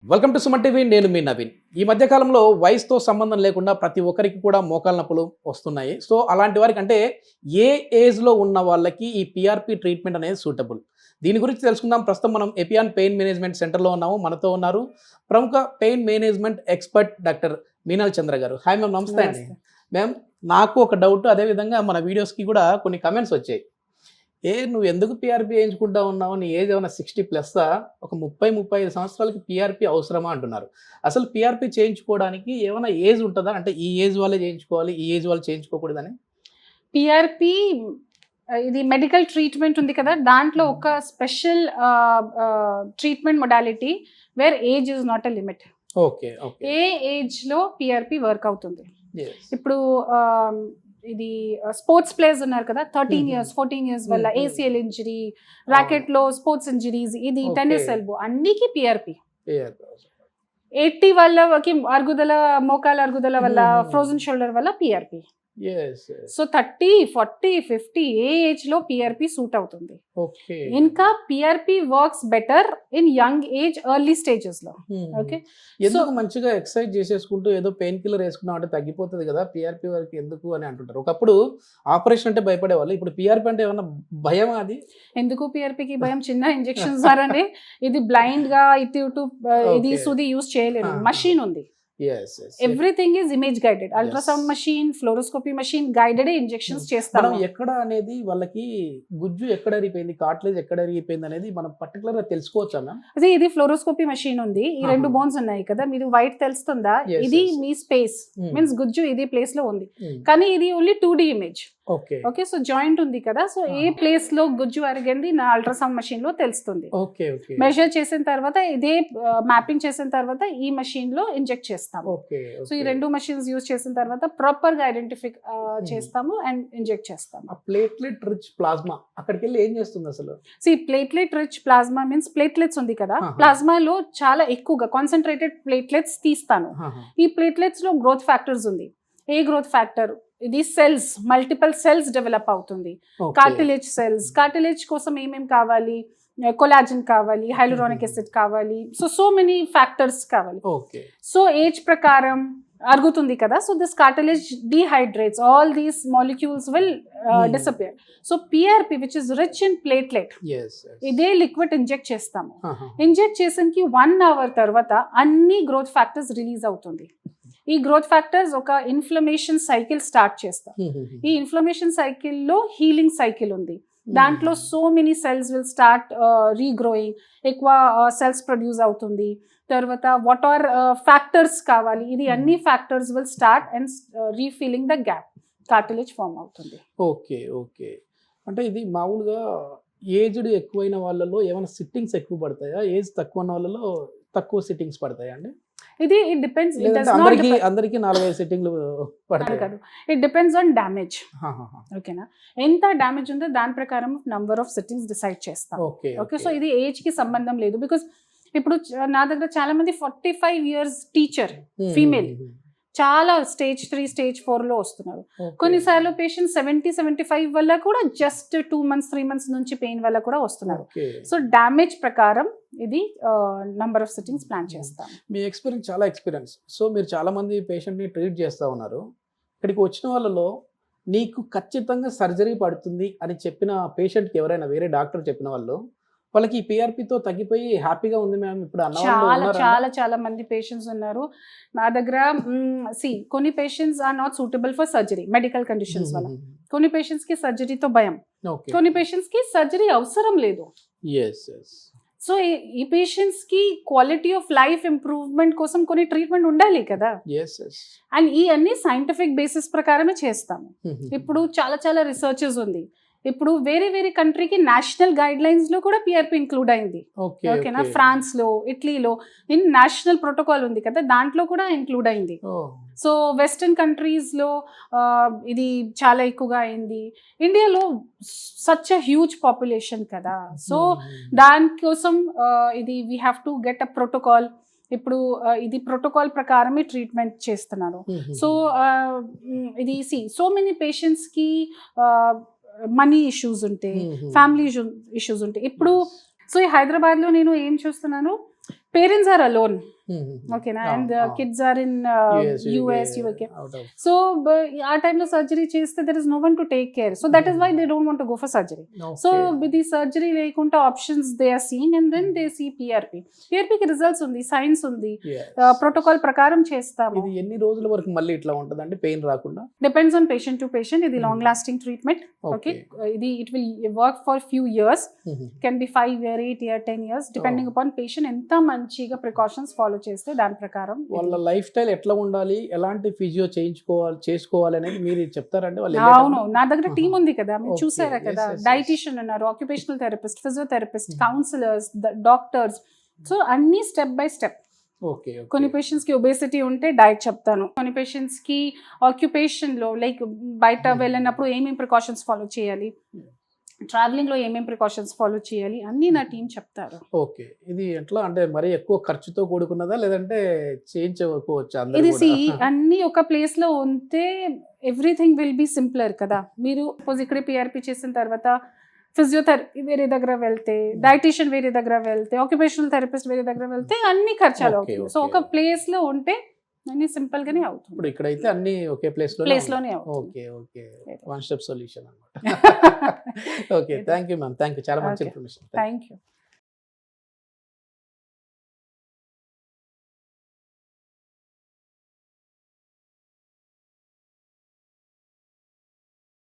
Welcome to Suman TV. నేను మీ నవీన్. ఈ మధ్య కాలంలో వయసుతో సంబంధం లేకుండా ప్రతి ఒక్కరికి కూడా మోకాళ్ళ నొప్పులు వస్తున్నాయి. సో అలాంటి వారికి అంటే ఏ ఏజ్లో ఉన్న వాళ్ళకి ఈ పిఆర్పి ట్రీట్మెంట్ అనేది సూటబుల్. దీని గురించి తెలుసుకుందాం. ప్రస్తుతం మనం ఎపియాన్ పెయిన్ మేనేజ్మెంట్ సెంటర్లో ఉన్నాము. మనతో ఉన్నారు ప్రముఖ పెయిన్ మేనేజ్మెంట్ ఎక్స్పర్ట్ డాక్టర్ మీనాల్ చంద్ర గారు. హాయ్ మ్యామ్, నమస్తే అండి. మ్యామ్, నాకు ఒక డౌట్, అదేవిధంగా మన వీడియోస్కి కూడా కొన్ని కమెంట్స్ వచ్చాయి. నువ్వు ఎందుకు పిఆర్పి వేయించుకుంటా ఉన్నావు, నీ ఏజ్ ఏమైనా 60+, ఒక 30-35 సంవత్సరాలకి పిఆర్పి అవసరమా అంటున్నారు. అసలు పిఆర్పి చేయించుకోవడానికి ఏమైనా ఏజ్ ఉంటుందా? అంటే ఈ ఏజ్ వాళ్ళే చేయించుకోవాలి, ఈ ఏజ్ వాళ్ళు చేయించుకోకూడదని? పిఆర్పి ఇది మెడికల్ ట్రీట్మెంట్ ఉంది కదా, దాంట్లో ఒక special treatment modality wear age is not a limit. Okay, A age లో పిఆర్పి వర్క్ అవుతుంది. ఇప్పుడు ఇది స్పోర్ట్స్ ప్లేయర్స్ ఉన్నారు కదా, 13 years 14 years వల్ల ఏసిఎల్ ఇంజరీ, రాకెట్ లో స్పోర్ట్స్ ఇంజరీస్, ఇది టెన్నిస్ ఎల్బో, అన్నికి పిఆర్పి. 80 వాళ్ళకి అరుగుదల, మోకాల అరుగుదల వల్ల, ఫ్రోజన్ షోల్డర్ వల్ల పిఆర్పి. సో 30, 40, 50 ఏ ఏజ్ లో పిఆర్పి సూట్ అవుతుంది. ఇంకా PRP works better in young age, early stages లో. ఓకే, ఎందుకు మంచిగా ఎక్సర్సైజ్ చేసేసుకుంటూ ఏదో పెయిన్ కిల్లర్ వేసుకున్నాం అంటే తగ్గిపోతుంది కదా, పిఆర్పి వరకు ఎందుకు అని అంటుంటారు. ఒకప్పుడు ఆపరేషన్ అంటే భయపడేవాళ్ళు, ఇప్పుడు పిఆర్పి అంటే ఏమన్నా భయం? అది ఎందుకు పిఆర్పికి భయం? చిన్న ఇంజెక్షన్స్ ద్వారానే ఇది బ్లైండ్ గా ఇటు ఇది సూది యూజ్ చేయలేదు. మషిన్ ఉంది. Everything is image guided. Ultrasound machine, fluoroscopy machine guided injections చేస్తాం. ఎక్కడ అనేది వాళ్ళకి గుజ్జు ఎక్కడ అరిగిపోయింది, కార్టిలేజ్ ఎక్కడ అరిగిపోయింది అనేది మనం పర్టికులర్ గా తెలుసుకోవచ్చా మ్యామ్? అదే, ఇది ఫ్లోరోస్కోపీ మషిన్ ఉంది. ఈ 2 బోన్స్ ఉన్నాయి కదా, మీరు వైట్ తెలుస్తుందా? ఇది మీ స్పేస్ మీన్స్ గుజ్జు ఇది ప్లేస్ లో ఉంది, కానీ ఇది only 2D image. Okay, so joint ఉంది కదా, సో ఏ ప్లేస్ లో గుజ్జు అరిగింది నా అల్ట్రాసౌండ్ మషిన్ లో తెలుస్తుంది. మెజర్ చేసిన తర్వాత, ఇదే మ్యాపింగ్ చేసిన తర్వాత ఈ మషిన్ లో ఇంజెక్ట్ చేస్తాము. సో ఈ 2 మషిన్స్ యూజ్ చేసిన తర్వాత ప్రాపర్ గా ఐడెంటిఫై చేస్తాము అండ్ ఇంజెక్ట్ చేస్తాము. ప్లేట్లెట్ రిచ్ ప్లాస్మా అక్కడికి వెళ్ళి ఏం చేస్తుంది అసలు? Platelet rich plasma means platelets ఉంది కదా, ప్లాస్మాలో చాలా ఎక్కువగా కాన్సన్ట్రేటెడ్ ప్లేట్లెట్స్ తీస్తాను. ఈ ప్లేట్లెట్స్ లో గ్రోత్ ఫ్యాక్టర్స్ ఉంది. ఏ గ్రోత్ ఫ్యాక్టర్? ఇది సెల్స్, మల్టిపుల్ సెల్స్ డెవలప్ అవుతుంది. కార్టిలేజ్ సెల్స్, కార్టిలేజ్ కోసం ఏమేమి కావాలి? కొలాజన్ కావాలి, హైలూరానిక్ యాసిడ్ కావాలి, సో మెనీ ఫ్యాక్టర్స్ కావాలి. సో ఏజ్ ప్రకారం అరుగుతుంది కదా, so this cartilage dehydrates, all these molecules will disappear. So PRP which is rich in platelet, ఇదే లిక్విడ్ ఇంజెక్ట్ చేస్తాము. ఇంజెక్ట్ చేసానికి 1 hour తర్వాత అన్ని గ్రోత్ ఫ్యాక్టర్స్ రిలీజ్ అవుతుంది. ఈ గ్రోత్ ఫ్యాక్టర్స్ ఒక ఇన్ఫ్లమేషన్ సైకిల్ స్టార్ట్ చేస్తాం. ఈ ఇన్ఫ్లమేషన్ సైకిల్లో హీలింగ్ సైకిల్ ఉంది. దాంట్లో so many cells will start regrowing, ఎక్కువ సెల్స్ ప్రొడ్యూస్ అవుతుంది. తర్వాత వాట్ ఆర్ ఫ్యాక్టర్స్ కావాలి, ఇది అన్ని factors will start and refilling the gap, cartilage form అవుతుంది. ఓకే, అంటే ఇది మామూలుగా ఏజ్డ్ ఎక్కువైన వాళ్ళలో ఏమైనా సిట్టింగ్స్ ఎక్కువ పడతాయా, ఏజ్ తక్కువ ఉన్న వాళ్ళలో తక్కువ సిట్టింగ్స్ పడతాయా అండి? ఇది ఇట్ డిపెండ్స్. అందరికి 4-5 సెట్టింగ్లు పడతాయి. It depends on damage. ఓకేనా, ఎంత డ్యామేజ్ ఉందో దాని ప్రకారం నంబర్ ఆఫ్ సిట్టింగ్స్ డిసైడ్ చేస్తాం. ఓకే, సో ఇది ఏజ్ కి సంబంధం లేదు. బికాస్ ఇప్పుడు నా దగ్గర చాలా మంది 45 years టీచర్ ఫీమేల్ చాలా స్టేజ్ 3, స్టేజ్ 4 లో వస్తున్నారు. కొన్నిసార్లు పేషెంట్ 70-75 వల్ల కూడా జస్ట్ 2 months 3 months నుంచి పెయిన్ వల్ల కూడా వస్తున్నారు. సో డ్యామేజ్ ప్రకారం ఇది నంబర్ ఆఫ్ సిట్టింగ్స్ ప్లాన్ చేస్తాం. మీ ఎక్స్పీరియన్స్, చాలా ఎక్స్పీరియన్స్. సో మీరు చాలా మంది పేషెంట్ని ట్రీట్ చేస్తూ ఉన్నారు. ఇక్కడికి వచ్చిన వాళ్ళలో నీకు ఖచ్చితంగా సర్జరీ పడుతుంది అని చెప్పిన పేషెంట్కి ఎవరైనా వేరే డాక్టర్ చెప్పిన వాళ్ళకి ఈ పిఆర్పితో తగ్గిపోయి హ్యాపీగా ఉంది మ్యామ్ ఇప్పుడు చాలా మంది పేషెంట్స్ ఉన్నారు నా దగ్గర. కొన్ని patients are not suitable for surgery, medical conditions వల్ల. కొన్ని పేషెంట్స్ కి సర్జరీతో భయం, కొన్ని పేషెంట్స్ కి సర్జరీ అవసరం లేదు. సో ఈ పేషెంట్స్ కి క్వాలిటీ ఆఫ్ లైఫ్ ఇంప్రూవ్మెంట్ కోసం కొన్ని ట్రీట్మెంట్ ఉండాలి కదా, అండ్ ఈ అన్ని సైంటిఫిక్ బేసిస్ ప్రకారమే చేస్తాము. ఇప్పుడు చాలా రీసెర్చెస్ ఉంది. ఇప్పుడు వేరే కంట్రీకి నేషనల్ గైడ్ లైన్స్ లో కూడా పిఆర్పి ఇంక్లూడ్ అయింది. ఓకేనా, ఫ్రాన్స్ లో, ఇటలీలో ఇన్ నేషనల్ ప్రోటోకాల్ ఉంది కదా, దాంట్లో కూడా ఇంక్లూడ్ అయింది. సో వెస్టర్న్ కంట్రీస్ లో ఇది చాలా ఎక్కువగా అయింది. ఇండియాలో సచ్ అ హ్యూజ్ పాపులేషన్ కదా, సో దానికోసం ఇది we have to get a protocol. ఇప్పుడు ఇది ప్రోటోకాల్ ప్రకారమే ట్రీట్మెంట్ చేస్తున్నారు. సో ఇది సో మెనీ పేషెంట్స్ కి మనీ ఇష్యూస్ ఉంటాయి, ఫ్యామిలీ ఇష్యూస్ ఉంటాయి. ఇప్పుడు సో ఈ హైదరాబాద్ లో నేను ఏం చూస్తున్నాను, పేరెంట్స్ ఆర్ అలోన్, ఓకేనా, and kids are in US, UK. So ఆ టైంలో సర్జరీ చేస్తే there is no one to take care. So that is why they don't want to go for surgery. So ఇది సర్జరీ లేకుండా options they are seeing and then they see PRP. పిఆర్పికి results ఉంది, science ఉంది, protocol ప్రకారం చేస్తాము. ఇది ఎన్ని రోజుల వరకు మళ్ళీ ఇట్లా ఉంటుంది అంటే పెయిన్ రాకుండా? Depends on patient to patient. ఇది లాంగ్ లాస్టింగ్ ట్రీట్మెంట్. ఓకే, ఇది it will work for few years, can be 5 years, 8 years, 10 years, depending upon patient ఎంత మంచిగా ప్రికాషన్స్ ఫాలో చేస్తే దాని ప్రకారం. వాళ్ళ లైఫ్ స్టైల్ ఎట్లా ఉండాలి, ఎలాంటి ఫిజియో చేసుకోవాలి అనేది మీరు చెప్తారంటే వాళ్ళు? అవును, నా దగ్గర టీం ఉంది కదా, మీరు చూసారా కదా, డైటీషియన్ ఉన్నారు, occupational therapist, physiotherapist, counsellors, doctors. So అన్ని స్టెప్ బై స్టెప్. కొన్ని పేషెంట్స్ కి ఒబేసిటీ ఉంటే డైట్ చెప్తాను, కొన్ని పేషెంట్స్ కి ఆక్యుపేషన్ లో లైక్ బయట వెళ్ళినప్పుడు ఏమేమి ప్రికాషన్స్ ఫాలో చేయాలి, ట్రావెలింగ్ లో ఏమేమి ప్రికాషన్స్ ఫాలో చేయాలి, అన్ని నా టీం చెప్తారు. ఓకే, ఇది ఎట్లా అంటే మరి ఎక్కువ ఖర్చుతో కూడుకున్నదా లేదంటే చేయించుకోవచ్చా? ఇది అన్ని ఒక ప్లేస్ లో ఉంటే ఎవ్రీథింగ్ విల్ బి సింప్లర్ కదా. మీరు సపోజ్ ఇక్కడ పిఆర్పి చేసిన తర్వాత ఫిజియోథెరపీ వేరే దగ్గర వెళ్తే, డైటీషియన్ వేరే దగ్గర వెళ్తే, ఆక్యుపేషనల్ థెరపిస్ట్ వేరే దగ్గర వెళ్తే అన్ని ఖర్చాలు అవుతాయి. సో ఒక ప్లేస్ లో ఉంటే అన్ని సింపుల్ గానే అవుతుంది. ఇప్పుడు ఇక్కడైతే అన్ని ఒకే ప్లేస్ లోనే అవుతుంది. Okay okay, one step solution అన్నమాట. Okay, thank you ma'am, thank you, చాలా మంచి ఇన్ఫర్మేషన్. Thank you.